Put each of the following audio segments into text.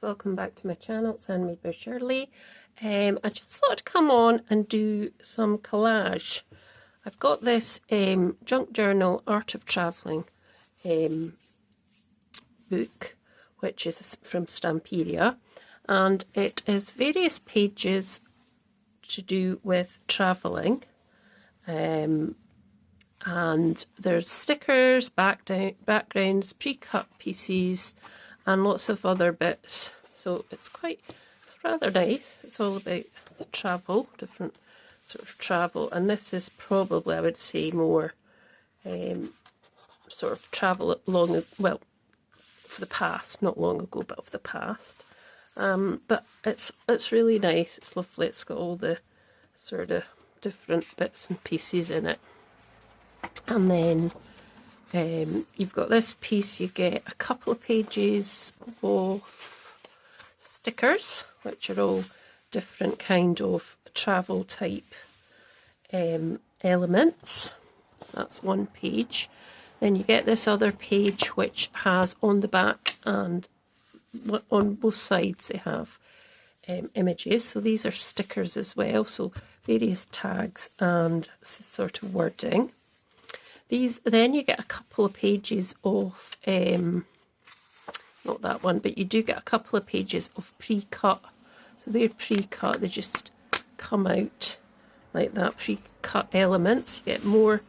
Welcome back to my channel. It's handmade by Shirley. I just thought I'd come on and do some collage. I've got this junk journal Art of Travelling book, which is from Stamperia, and it is various pages to do with travelling, and there's stickers, backgrounds, pre-cut pieces, and lots of other bits. So it's rather nice. It's all about travel, different sort of travel, and this is probably, I would say, more sort of travel well, for the past, not long ago, but of the past. But it's really nice. It's lovely. It's got all the sort of different bits and pieces in it. And then you've got this piece. You get a couple of pages of stickers, which are all different kind of travel type elements. So that's one page. Then you get this other page which has on the back and on both sides they have images. So these are stickers as well, so various tags and sort of wording. Then you get a couple of pages of, not that one, but you do get a couple of pages of pre-cut. So they're pre-cut, they just come out like that, pre-cut elements. You get more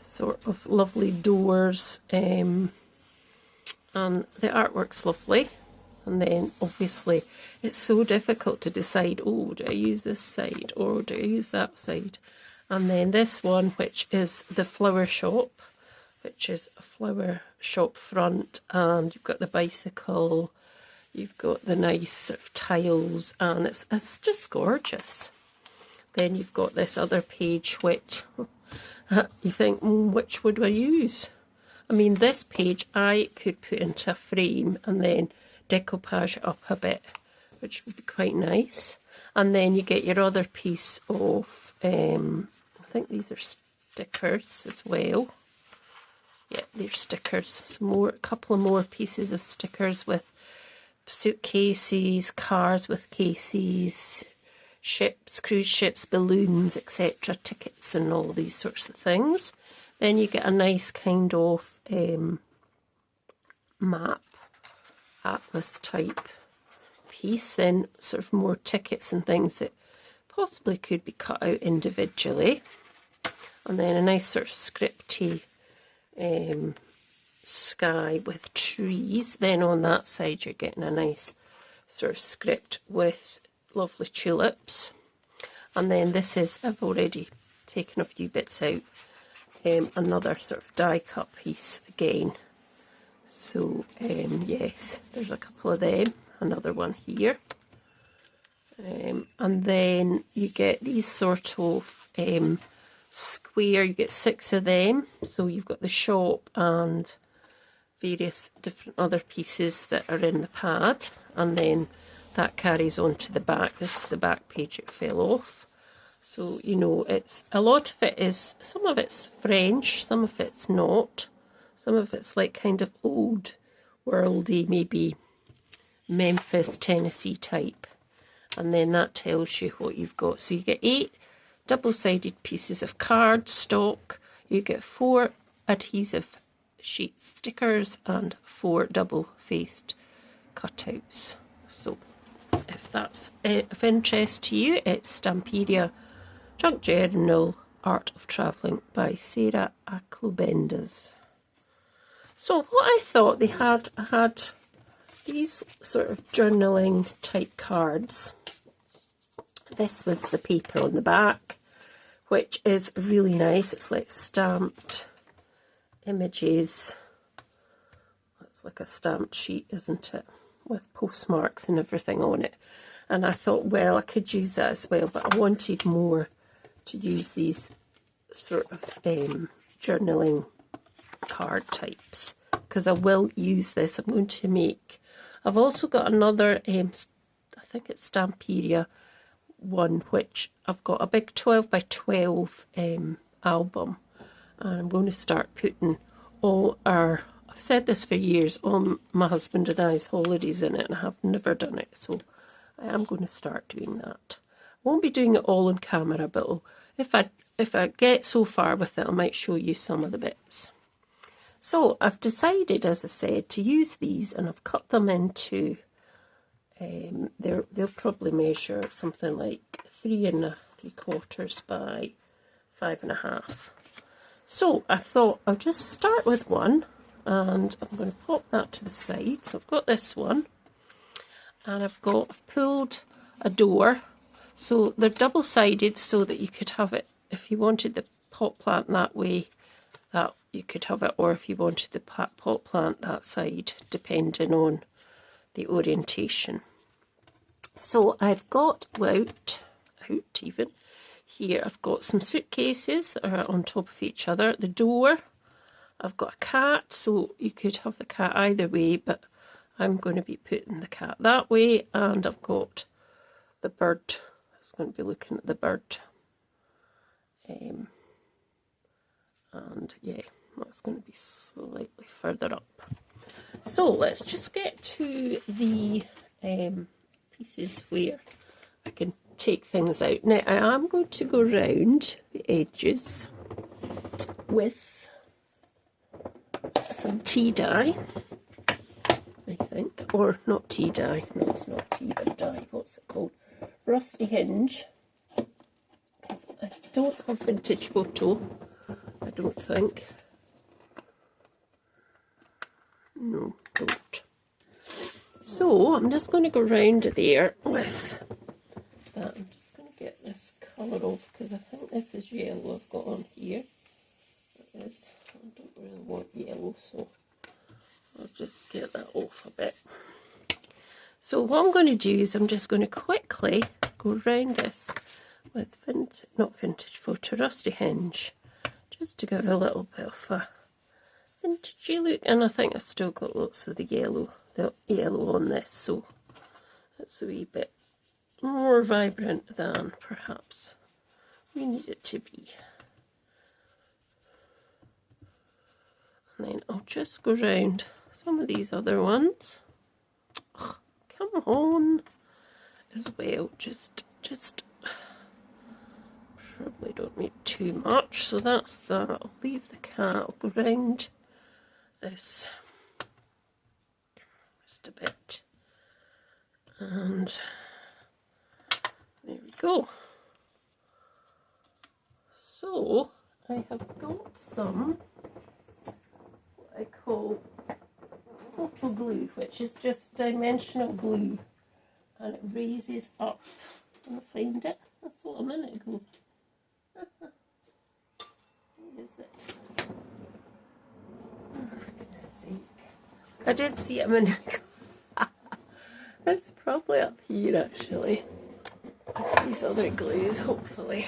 sort of lovely doors, and the artwork's lovely. And then obviously it's so difficult to decide, oh, do I use this side or do I use that side? And then this one, which is the flower shop, which is a flower shop front, and you've got the bicycle, you've got the nice sort of tiles, and it's just gorgeous. Then you've got this other page which you think, which would I use? I mean, this page I could put into a frame and then decoupage it up a bit, which would be quite nice. And then you get your other piece of, I think these are stickers as well. Yeah, they're stickers. So a couple of more pieces of stickers with suitcases, cars with cases, ships, cruise ships, balloons, etc., tickets and all these sorts of things. Then you get a nice kind of map, atlas type piece, then sort of more tickets and things that possibly could be cut out individually. And then a nice sort of scripty sky with trees. Then on that side you're getting a nice sort of script with lovely tulips. And then this is, I've already taken a few bits out, another sort of die cut piece again. So yes, there's a couple of them, another one here. And then you get these sort of square, you get 6 of them. So you've got the shop and various different other pieces that are in the pad, and then that carries on to the back. This is the back page, it fell off. So, you know, it's a lot of it is, some of it's French, some of it's not. Some of it's like kind of old worldy, maybe Memphis, Tennessee type. And then that tells you what you've got. So you get 8 double-sided pieces of card stock. You get 4 adhesive sheet stickers and 4 double-faced cutouts. So if that's of interest to you, it's Stamperia Junk Journal Art of Travelling by Sarah Aklobendas. So what I thought, I had these sort of journaling type cards. This was the paper on the back, which is really nice. It's like stamped images. It's like a stamped sheet, isn't it? With postmarks and everything on it. And I thought, well, I could use that as well, but I wanted more to use these sort of journaling card types, because I will use this. I'm going to make, I've also got another, I think it's Stamperia one, which I've got a big 12 by 12 album, and I'm going to start putting all our I've said this for years, on my husband and I's holidays in it, and I have never done it, so I am going to start doing that. I won't be doing it all on camera, but if I get so far with it, I might show you some of the bits. So I've decided, as I said, to use these, and I've cut them into, they'll probably measure something like 3 3/4 by 5.5. So I thought I'll just start with one, and I'm going to pop that to the side. So I've got this one, and I've pulled a door. So they're double-sided so that you could have it, if you wanted the pot plant that way, that you could have it, or if you wanted the pot plant that side, depending on the orientation. So I've got out even here, I've got some suitcases that are on top of each other. The door, I've got a cat, so you could have the cat either way, but I'm going to be putting the cat that way, and I've got the bird. I was going to be looking at the bird. And yeah, that's going to be slightly further up. So let's just get to the pieces where I can take things out. Now I am going to go round the edges with some tea dye, I think, or not tea dye, no it's not tea but dye, what's it called, rusty hinge, because I don't have vintage photo, I don't think, no, don't. So I'm just going to go round there with that. I'm just going to get this colour off, because I think this is yellow I've got on here. It is. I don't really want yellow, so I'll just get that off a bit. So what I'm going to do is I'm just going to quickly go round this with not vintage photo, rusty hinge, just to give a little bit of a vintagey look. And I think I've still got lots of the yellow on this, so it's a wee bit more vibrant than perhaps we need it to be. And then I'll just go round some of these other ones. Oh, come on, as well. Just probably don't need too much. So that's that. I'll leave the cat. I'll go round this just a bit, and there we go. So I have got some what I call photo glue, which is just dimensional glue, and it raises up. Can I find it? I saw it a minute ago. Where is it? Oh, for goodness sake. I did see it a minute ago. It's probably up here actually. These other glues, hopefully.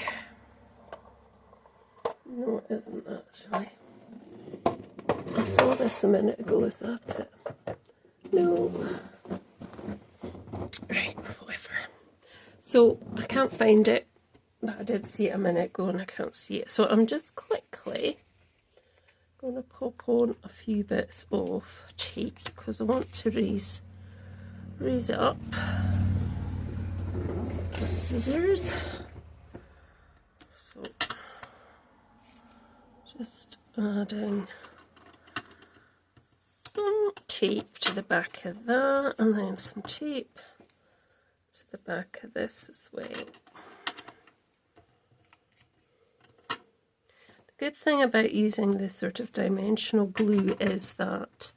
No, it isn't actually. I saw this a minute ago, is that it? No. Right, whatever. So, I can't find it, but I did see it a minute ago and I can't see it. So, I'm just quickly going to pop on a few bits of tape because I want to raise it up. The scissors. So, just adding some tape to the back of that, and then some tape to the back of this as well. The good thing about using this sort of dimensional glue is that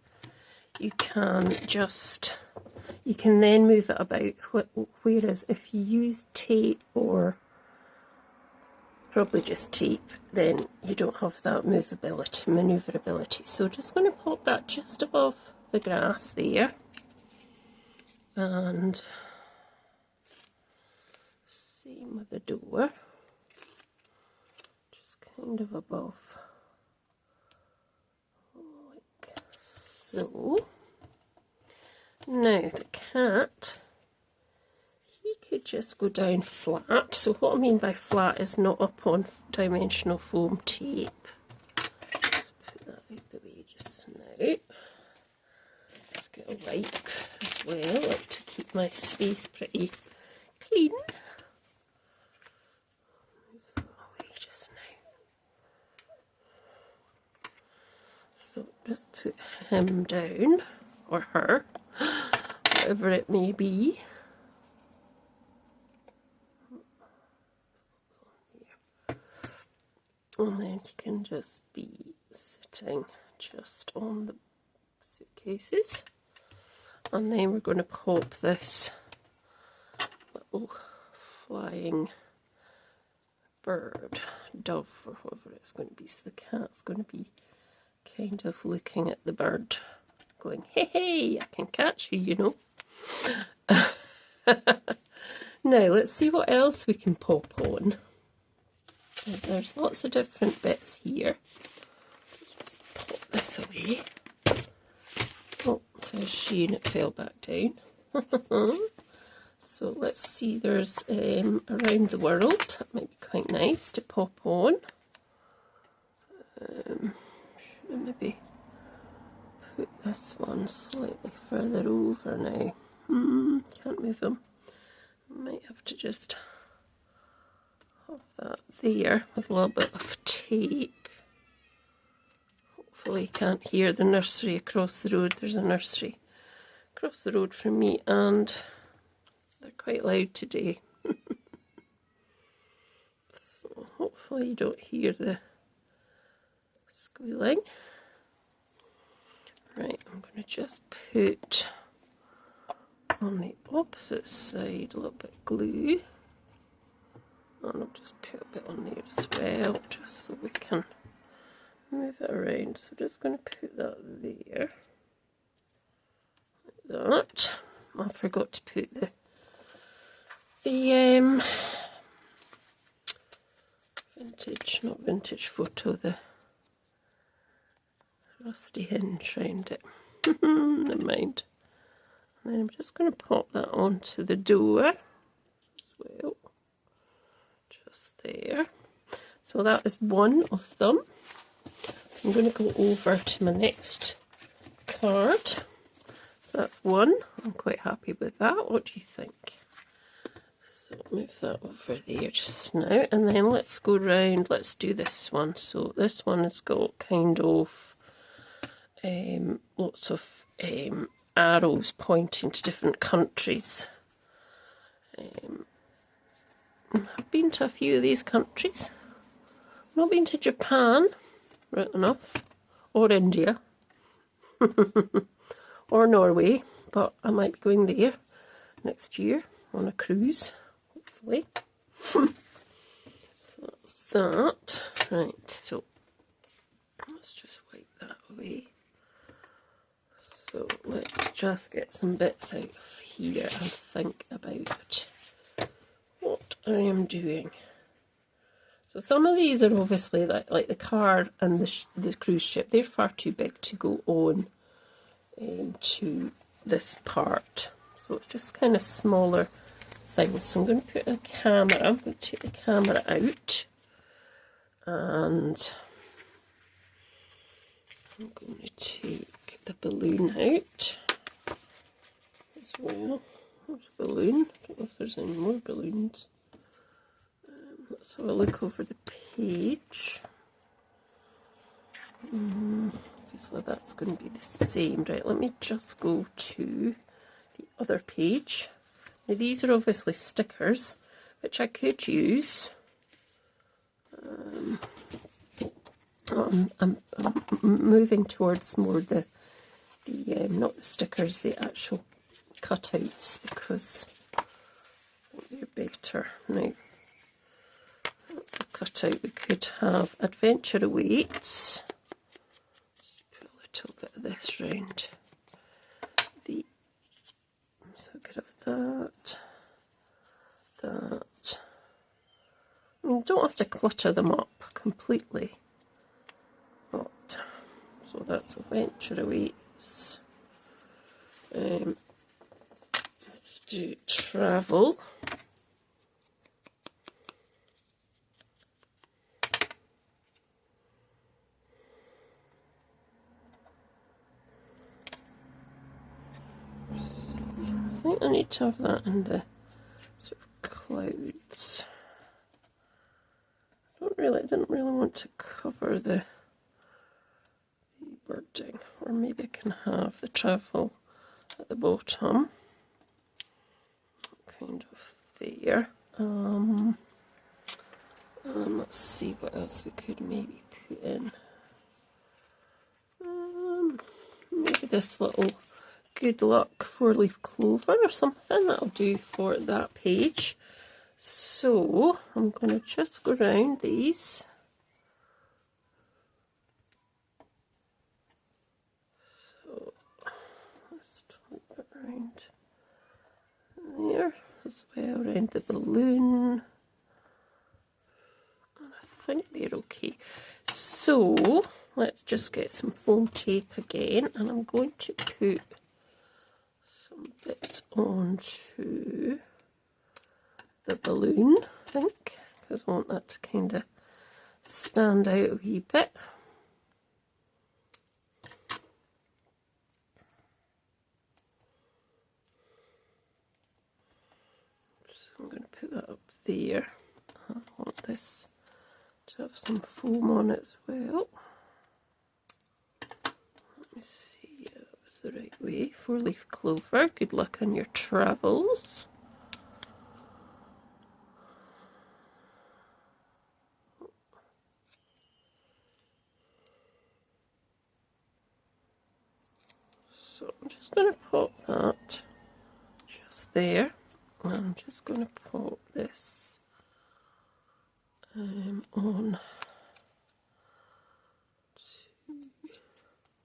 you can then move it about, whereas if you use tape, or probably just tape, then you don't have that maneuverability. So just going to pop that just above the grass there, and same with the door, just kind of above, like so. Now the cat, he could just go down flat. So what I mean by flat is not up on dimensional foam tape. Just put that out the way just now. a wipe as well, like to keep my space pretty clean. Move that away just now. So just put him down, or her, whatever it may be. And then he can just be sitting just on the suitcases. And then we're going to pop this little flying bird, dove, or whatever it's going to be. So the cat's going to be kind of looking at the bird, going, hey, hey, I can catch you, you know. Now, let's see what else we can pop on. There's lots of different bits here. Just pop this away. Oh, it says she and it fell back down. So let's see, there's around the world. That might be quite nice to pop on. Should I maybe put this one slightly further over now? Can't move them. Might have to just have that there with a little bit of tape. Hopefully you can't hear the nursery across the road. There's a nursery across the road from me and they're quite loud today. So hopefully you don't hear the squealing. Right, I'm going to just put on the opposite side a little bit of glue. And I'll just put a bit on there as well, just so we can move it around. So we're just going to put that there, like that. I forgot to put the not vintage photo, the rusty hinge round it. Never mind. And then I'm just going to pop that onto the door as well. Just there. So that is one of them. So I'm going to go over to my next card. So that's one. I'm quite happy with that. What do you think? So move that over there just now. And then let's go round. Let's do this one. So this one has got kind of lots of arrows pointing to different countries. I've been to a few of these countries. I've not been to Japan, right enough, or India, or Norway, but I might be going there next year on a cruise, hopefully. So that's that. Right, so let's just wipe that away. So let's just get some bits out of here and think about what I am doing. So some of these are obviously like the car and the cruise ship. They're far too big to go on to this part. So it's just kind of smaller things. So I'm going to put a camera. I'm going to take the camera out. And I'm going to take the balloon out as well. There's a balloon. I don't know if there's any more balloons. Let's have a look over the page. Obviously that's going to be the same. Right, let me just go to the other page. Now these are obviously stickers, which I could use. I'm moving towards more the not the stickers, the actual cutouts, because I think they're better. Now, that's a cutout. We could have Adventure Awaits. Just put a little bit of this round. So we could have that. I mean, you don't have to clutter them up completely. But, so that's Adventure Awaits. Let's do Travel. to have that in the sort of clouds. I didn't really want to cover the birding, or maybe I can have the travel at the bottom, kind of there. Let's see what else we could maybe put in. Maybe this little good luck 4-leaf clover or something. That'll do for that page. So I'm going to just go around these. So let's flip it around there as well, around the balloon. And I think they're okay. So let's just get some foam tape again, and I'm going to put some bits onto the balloon, I think, because I want that to kind of stand out a wee bit. So I'm going to put that up there. I want this to have some foam on it as well. Let me see, that was the right way. 4-leaf clover, good luck on your travels. So I'm just going to pop that just there. And I'm just going to pop this on to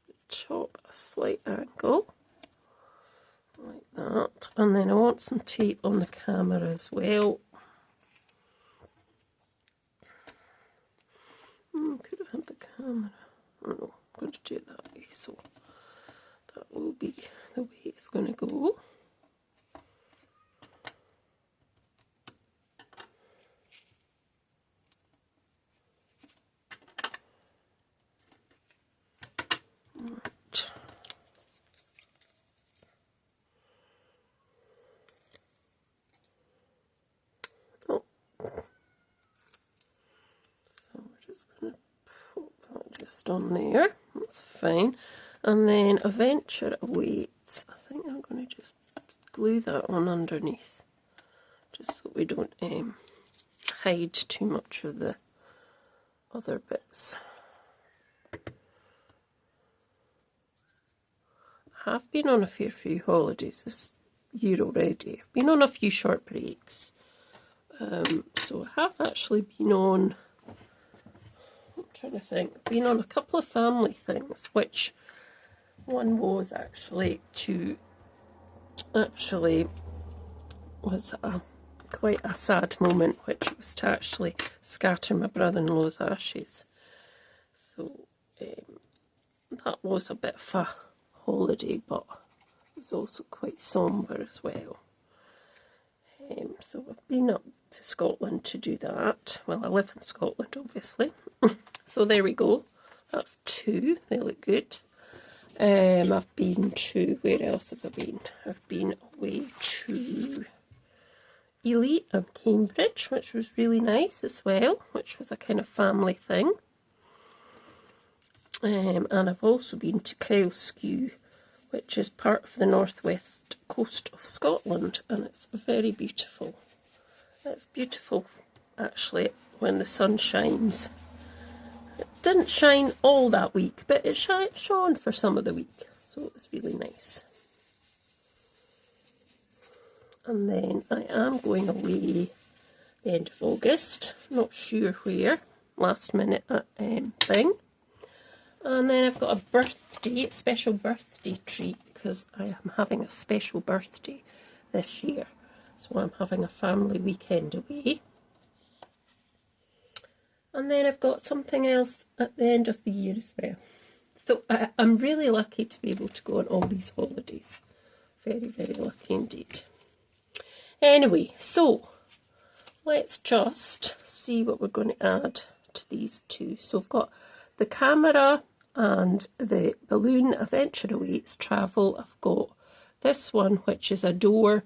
the top at a slight angle, like that. And then I want some tape on the camera as well. Could have had the camera. I don't know, I'm going to do it that way, so that will be the way it's going to go. Right. Oh. So we're just going to put that just on there. That's fine. And then Adventure Awaits. I think I'm going to just glue that on underneath, just so we don't hide too much of the other bits. I have been on a fair few holidays this year already. I've been on a few short breaks. So I have actually been on, I'm trying to think, I've been on a couple of family things, which one was actually was quite a sad moment, which was to actually scatter my brother-in-law's ashes. So that was a bit of a holiday, but it was also quite sombre as well. So I've been up to Scotland to do that. Well, I live in Scotland, obviously. So there we go. That's 2. They look good. I've been to, where else have I been? I've been away to Ely and Cambridge, which was really nice as well, which was a kind of family thing. And I've also been to Kyleskew, which is part of the northwest coast of Scotland, and it's very beautiful. It's beautiful, actually, when the sun shines. It didn't shine all that week, but it shone for some of the week, so it was really nice. And then I am going away the end of August, not sure where, last minute thing. And then I've got a birthday, special birthday treat, because I am having a special birthday this year. So I'm having a family weekend away. And then I've got something else at the end of the year as well. So I'm really lucky to be able to go on all these holidays. Very, very lucky indeed. Anyway, so let's just see what we're going to add to these 2. So I've got the camera and the balloon Adventure Awaits Travel. I've got this one, which is a door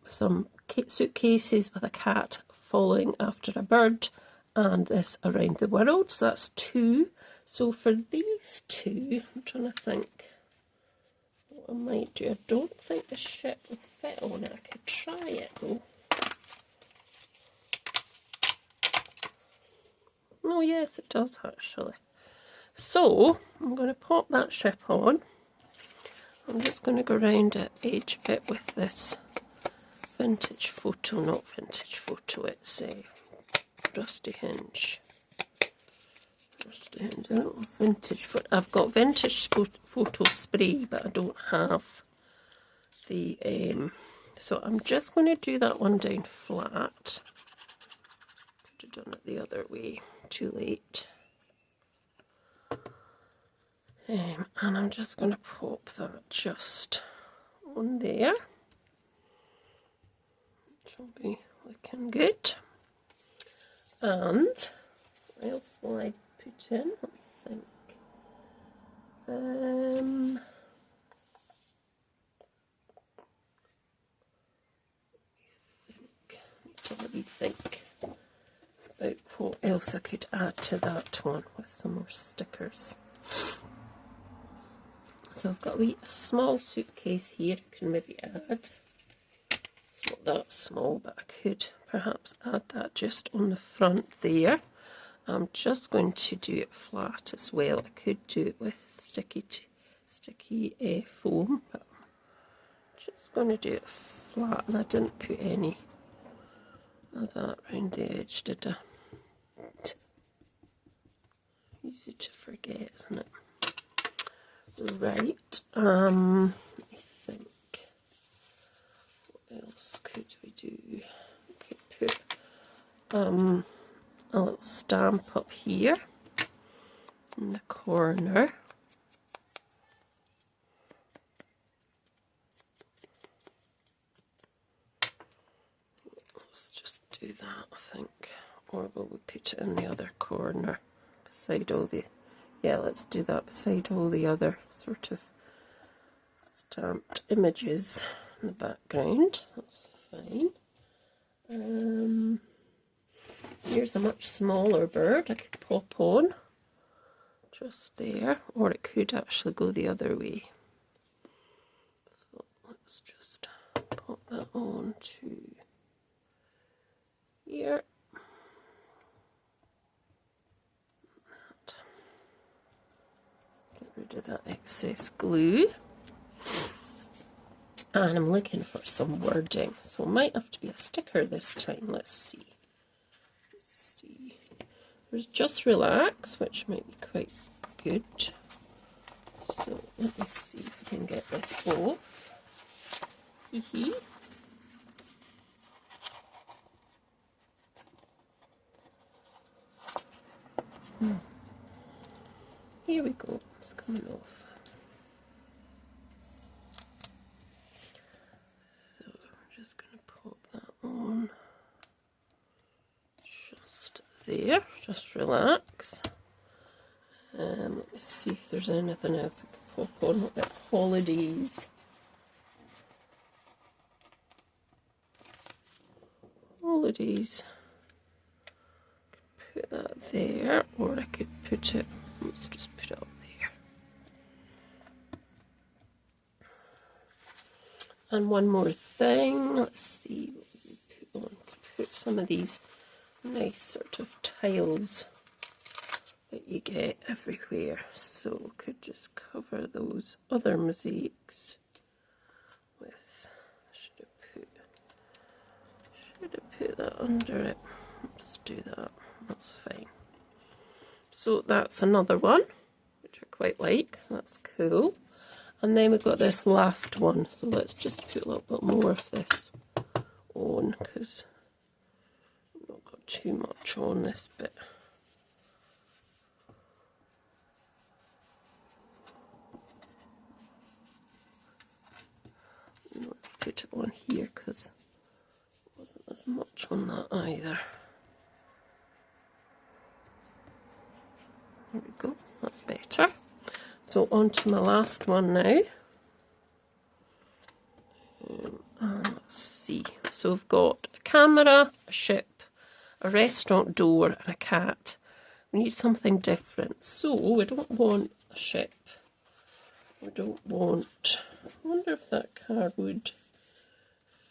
some suitcases with a cat following after a bird, and this around the world. So that's 2. So for these 2, I'm trying to think what I might do. I don't think the ship will fit on it. I could try it though. Oh yes, it does actually. So I'm going to pop that ship on. I'm just going to go around the edge bit with this vintage photo, not vintage photo, it's a rusty hinge. Rusty hinge, I don't have vintage photo. I've got vintage photo spray, but I don't have the, so I'm just going to do that one down flat. Could have done it the other way, too late. And I'm just going to pop that just on there. Which will be looking good. And what else will I put in? Let me think. Let me think about what else I could add to that one with some more stickers. So I've got a small suitcase here I can maybe add. It's not that small, but I could perhaps add that just on the front there. I'm just going to do it flat as well. I could do it with sticky foam, but I'm just going to do it flat, and I didn't put any of that around the edge, did I? Easy to forget, isn't it? Right, let me think. What else could we do? We could put a little stamp up here in the corner. Let's just do that, I think. Or will we put it in the other corner beside all the... Yeah, let's do that beside all the other sort of stamped images in the background. That's fine. Here's a much smaller bird I could pop on just there, or it could actually go the other way. So let's just pop that on to here. Get rid of that excess glue. And I'm looking for some wording, so it might have to be a sticker this time. Let's see. There's just relax, which might be quite good. So let me see if I can get this off. Hee. Here we go, it's coming off. So I'm just going to pop that on just there, just relax. Let me see if there's anything else I could pop on. What about holidays? Holidays. I could put that there, or I could put it, let's just put it up there. And one more thing, let's see what we put on. Put some of these nice sort of tiles that you get everywhere. So could just cover those other mosaics with, should have put that under it. Let's do that, that's fine. So that's another one, which I quite like, so that's cool. And then we've got this last one, so let's just put a little bit more of this on, because I've not got too much on this bit. Let's put it on here, because there wasn't as much on that either. There we go, that's better. So on to my last one now. And let's see. So we've got a camera, a ship, a restaurant door, and a cat. We need something different. So we don't want a ship. We don't want... I wonder if that card would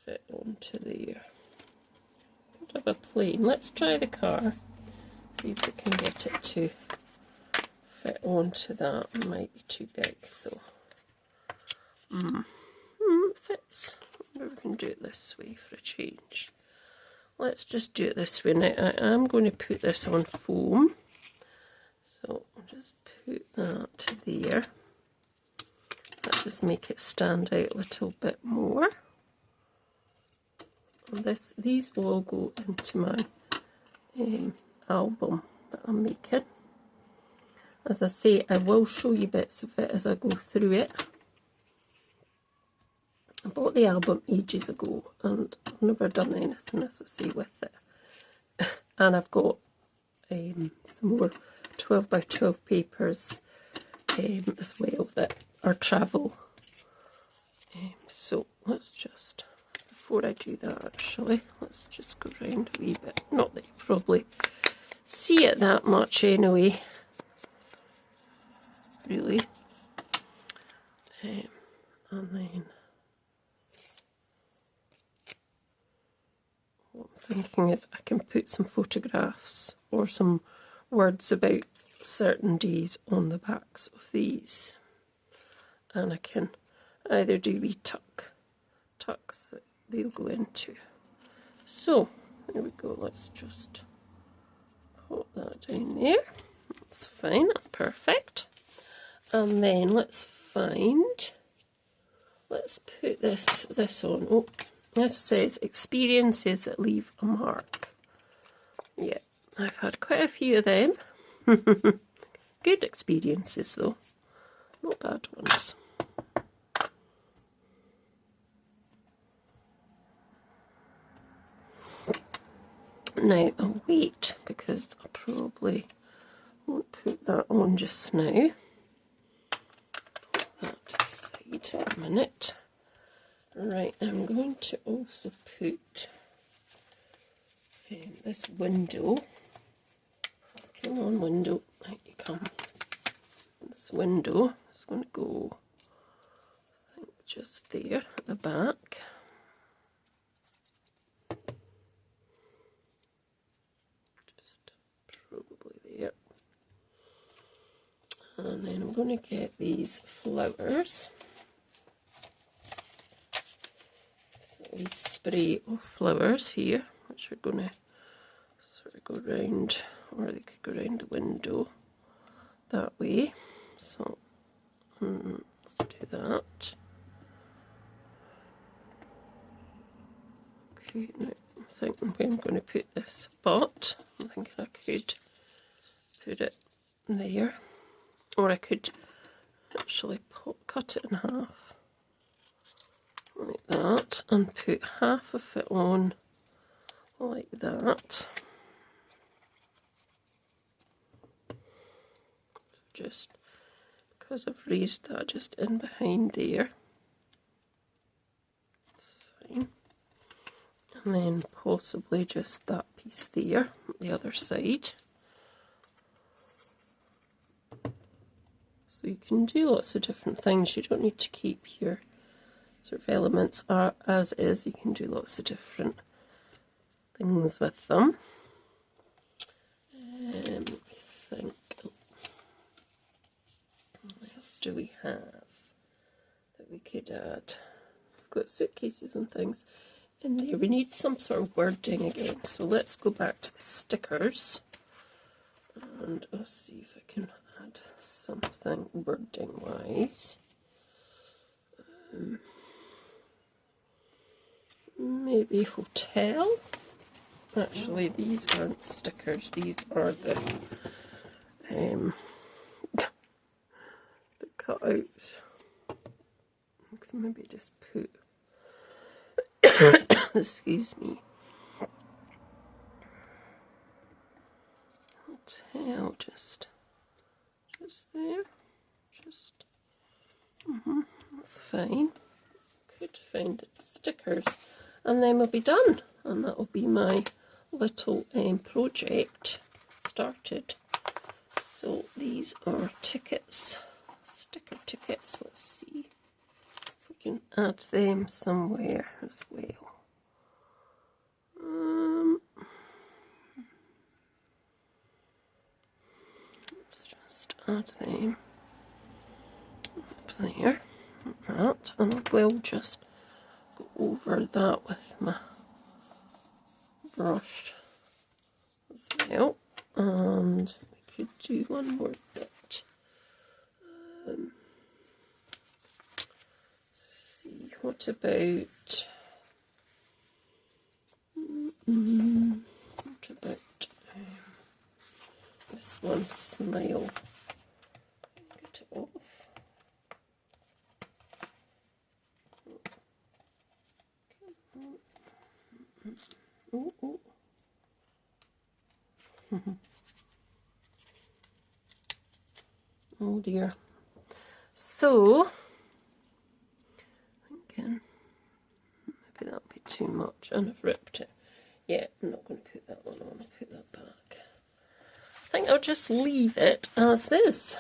fit onto there. Could have a plane. Let's try the car. See if we can get it to fit onto that. It might be too big though. It fits. I wonder if we can do it this way for a change. Let's just do it this way. Now I am going to put this on foam. So I'll just put that there. That'll just make it stand out a little bit more. And these will all go into my album that I'm making. As I say, I will show you bits of it as I go through it. I bought the album ages ago and I've never done anything, as I say, with it. And I've got some more 12 by 12 papers as well that are travel. So let's just, before I do that actually, let's just go round a wee bit. Not that you probably see it that much anyway, really. And then what I'm thinking is I can put some photographs or some words about certain days on the backs of these, and I can either do wee tucks that they'll go into. So there we go. Let's just put that down there. That's fine, that's perfect. And then let's put this on. Oh, this says experiences that leave a mark. Yeah, I've had quite a few of them. Good experiences though, not bad ones. Now I'll wait because I probably won't put that on just now. Put that to the side for a minute. Right, I'm going to also put this window. Come on, window, out you come. This window is going to go, I think, just there at the back. Just probably there. And then I'm going to get these flowers. So a spray of flowers here, which are going to sort of go round, or they could go round the window that way. So let's do that. Okay, now I'm thinking where I'm going to put this, but I'm thinking I could put it there, or I could actually cut it in half like that and put half of it on like that. Just because I've raised that just in behind there. That's fine. And then possibly just that piece there, the other side. So you can do lots of different things. You don't need to keep your sort of elements as is. You can do lots of different things with them. I think, what else do we have that we could add? We've got suitcases and things in there. We need some sort of wording again, so let's go back to the stickers and I'll see if I can add something wording wise. Maybe hotel. Actually, these aren't stickers, these are the cutouts. I could maybe just put excuse me, hotel just there, that's fine. Could find stickers and then we'll be done, and that will be my little project started. So these are tickets, sticker tickets. Let's see if we can add them somewhere as well. Let's just add them up there, like that, and I will just go over that with my brush as well, and we could do one more bit. See, what about this one, smile? Get it off. Oh, oh. Oh dear. So, thinking maybe that'll be too much, and I've ripped it. Yeah, I'm not going to put that one on, I'll put that back. I think I'll just leave it as is.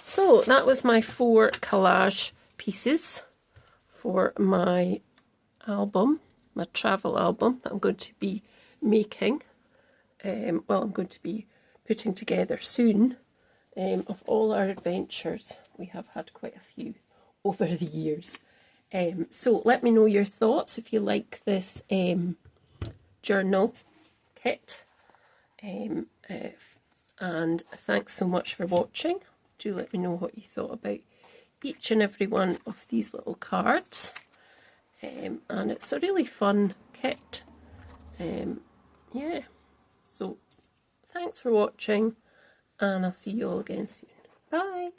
So that was my 4 collage pieces for my album, my travel album that I'm going to be making. Well, I'm going to be putting together soon, of all our adventures. We have had quite a few over the years. So let me know your thoughts if you like this journal kit. And thanks so much for watching. Do let me know what you thought about each and every one of these little cards. And it's a really fun kit. Yeah. So thanks for watching, and I'll see you all again soon. Bye!